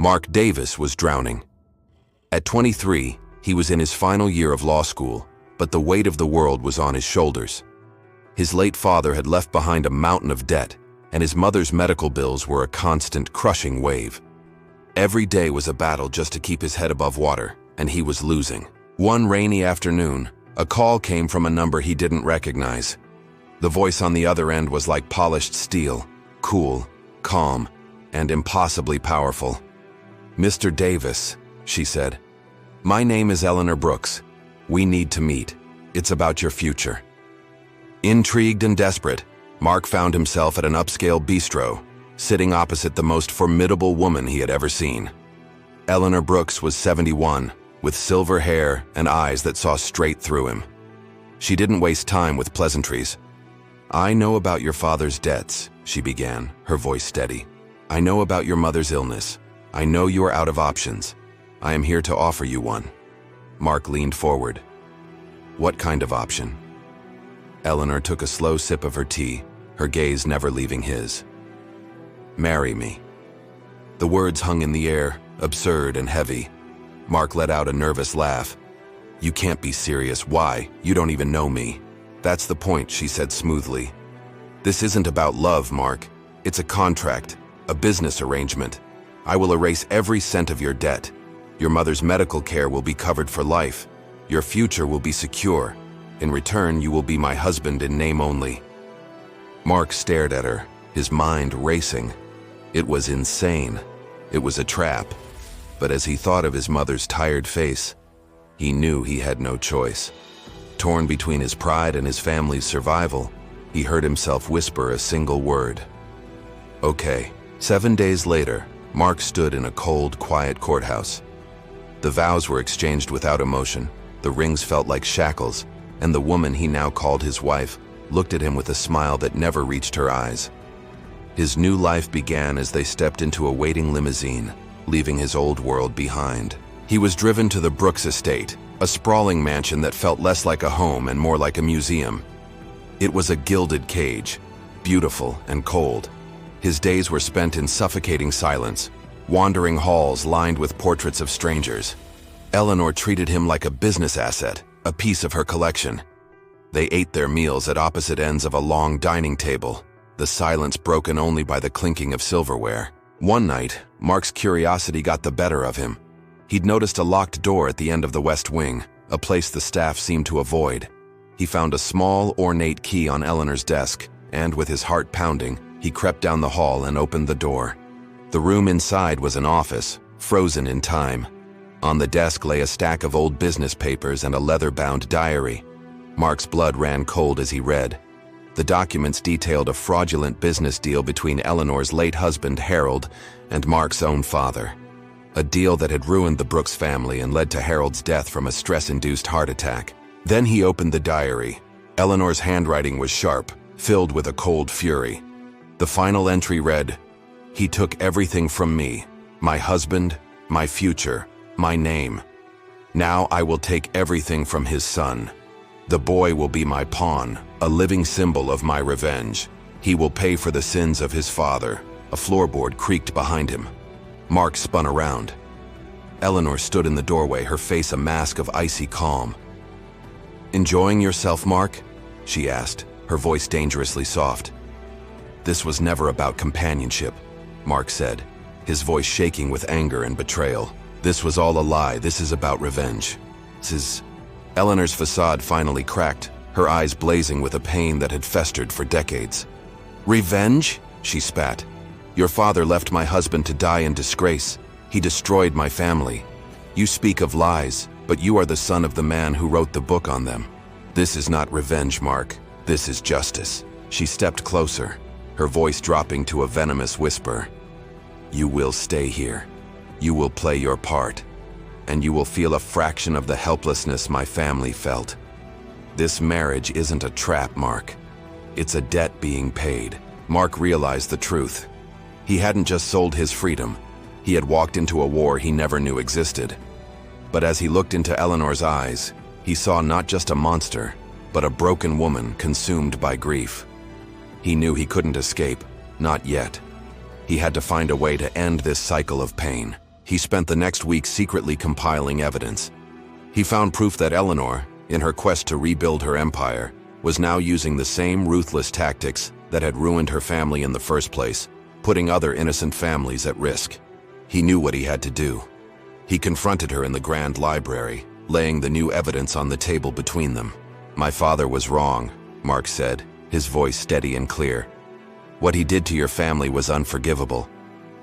Mark Davis was drowning. At 23, he was in his final year of law school, but the weight of the world was on his shoulders. His late father had left behind a mountain of debt, and his mother's medical bills were a constant, crushing wave. Every day was a battle just to keep his head above water, and he was losing. One rainy afternoon, a call came from a number he didn't recognize. The voice on the other end was like polished steel, cool, calm, and impossibly powerful. "Mr. Davis," she said. "My name is Eleanor Brooks. We need to meet. It's about your future." Intrigued and desperate, Mark found himself at an upscale bistro, sitting opposite the most formidable woman he had ever seen. Eleanor Brooks was 71, with silver hair and eyes that saw straight through him. She didn't waste time with pleasantries. "I know about your father's debts," she began, her voice steady. "I know about your mother's illness. I know you are out of options. I am here to offer you one." Mark leaned forward. "What kind of option?" Eleanor took a slow sip of her tea, her gaze never leaving his. "Marry me." The words hung in the air, absurd and heavy. Mark let out a nervous laugh. "You can't be serious. Why? You don't even know me." "That's the point," she said smoothly. "This isn't about love, Mark. It's a contract, a business arrangement. I will erase every cent of your debt. Your mother's medical care will be covered for life. Your future will be secure. In return, you will be my husband in name only." Mark stared at her, his mind racing. It was insane. It was a trap. But as he thought of his mother's tired face, he knew he had no choice. Torn between his pride and his family's survival, he heard himself whisper a single word. "Okay." 7 days later, Mark stood in a cold, quiet courthouse. The vows were exchanged without emotion, the rings felt like shackles, and the woman he now called his wife looked at him with a smile that never reached her eyes. His new life began as they stepped into a waiting limousine, leaving his old world behind. He was driven to the Brooks estate, a sprawling mansion that felt less like a home and more like a museum. It was a gilded cage, beautiful and cold. His days were spent in suffocating silence, wandering halls lined with portraits of strangers. Eleanor treated him like a business asset, a piece of her collection. They ate their meals at opposite ends of a long dining table, the silence broken only by the clinking of silverware. One night, Mark's curiosity got the better of him. He'd noticed a locked door at the end of the west wing, a place the staff seemed to avoid. He found a small, ornate key on Eleanor's desk, and with his heart pounding, he crept down the hall and opened the door. The room inside was an office, frozen in time. On the desk lay a stack of old business papers and a leather-bound diary. Mark's blood ran cold as he read. The documents detailed a fraudulent business deal between Eleanor's late husband, Harold, and Mark's own father. A deal that had ruined the Brooks family and led to Harold's death from a stress-induced heart attack. Then he opened the diary. Eleanor's handwriting was sharp, filled with a cold fury. The final entry read, "He took everything from me, my husband, my future, my name. Now I will take everything from his son. The boy will be my pawn, a living symbol of my revenge. He will pay for the sins of his father." A floorboard creaked behind him. Mark spun around. Eleanor stood in the doorway, her face a mask of icy calm. "Enjoying yourself, Mark?" she asked, her voice dangerously soft. "This was never about companionship," Mark said, his voice shaking with anger and betrayal. "This was all a lie. This is about revenge. This is..." Eleanor's facade finally cracked, her eyes blazing with a pain that had festered for decades. "Revenge?" she spat. "Your father left my husband to die in disgrace. He destroyed my family. You speak of lies, but you are the son of the man who wrote the book on them. This is not revenge, Mark. This is justice." She stepped closer, her voice dropping to a venomous whisper. "You will stay here. You will play your part. And you will feel a fraction of the helplessness my family felt. This marriage isn't a trap, Mark. It's a debt being paid." Mark realized the truth. He hadn't just sold his freedom. He had walked into a war he never knew existed. But as he looked into Eleanor's eyes, he saw not just a monster, but a broken woman consumed by grief. He knew he couldn't escape, not yet. He had to find a way to end this cycle of pain. He spent the next week secretly compiling evidence. He found proof that Eleanor, in her quest to rebuild her empire, was now using the same ruthless tactics that had ruined her family in the first place, putting other innocent families at risk. He knew what he had to do. He confronted her in the Grand Library, laying the new evidence on the table between them. "My father was wrong," Mark said, his voice steady and clear. "What he did to your family was unforgivable.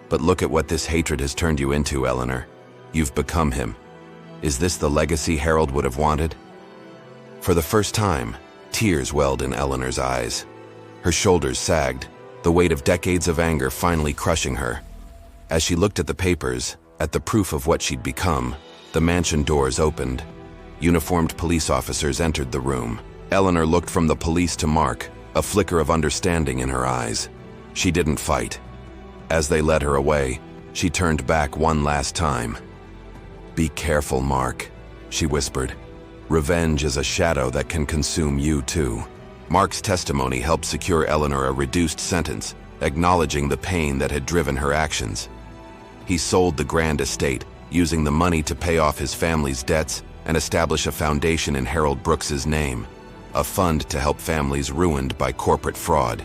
But look at what this hatred has turned you into, Eleanor. You've become him. Is this the legacy Harold would have wanted?" For the first time, tears welled in Eleanor's eyes. Her shoulders sagged, the weight of decades of anger finally crushing her. As she looked at the papers, at the proof of what she'd become, the mansion doors opened. Uniformed police officers entered the room. Eleanor looked from the police to Mark, a flicker of understanding in her eyes. She didn't fight. As they led her away, she turned back one last time. "Be careful, Mark," she whispered. "Revenge is a shadow that can consume you too." Mark's testimony helped secure Eleanor a reduced sentence, acknowledging the pain that had driven her actions. He sold the grand estate, using the money to pay off his family's debts and establish a foundation in Harold Brooks's name, a fund to help families ruined by corporate fraud.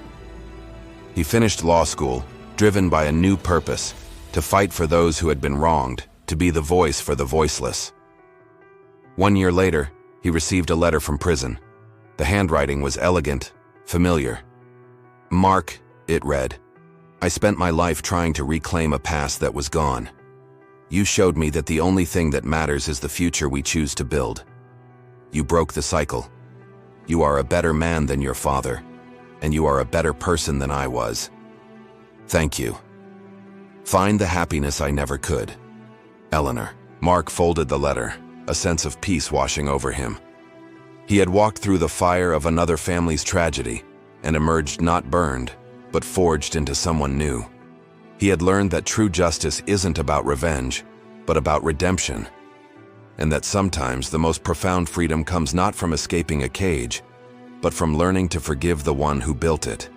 He finished law school, driven by a new purpose, to fight for those who had been wronged, to be the voice for the voiceless. 1 year later, he received a letter from prison. The handwriting was elegant, familiar. "Mark," it read, "I spent my life trying to reclaim a past that was gone. You showed me that the only thing that matters is the future we choose to build. You broke the cycle. You are a better man than your father, and you are a better person than I was. Thank you. Find the happiness I never could. Eleanor." Mark folded the letter, a sense of peace washing over him. He had walked through the fire of another family's tragedy and emerged not burned, but forged into someone new. He had learned that true justice isn't about revenge, but about redemption, and that sometimes the most profound freedom comes not from escaping a cage, but from learning to forgive the one who built it.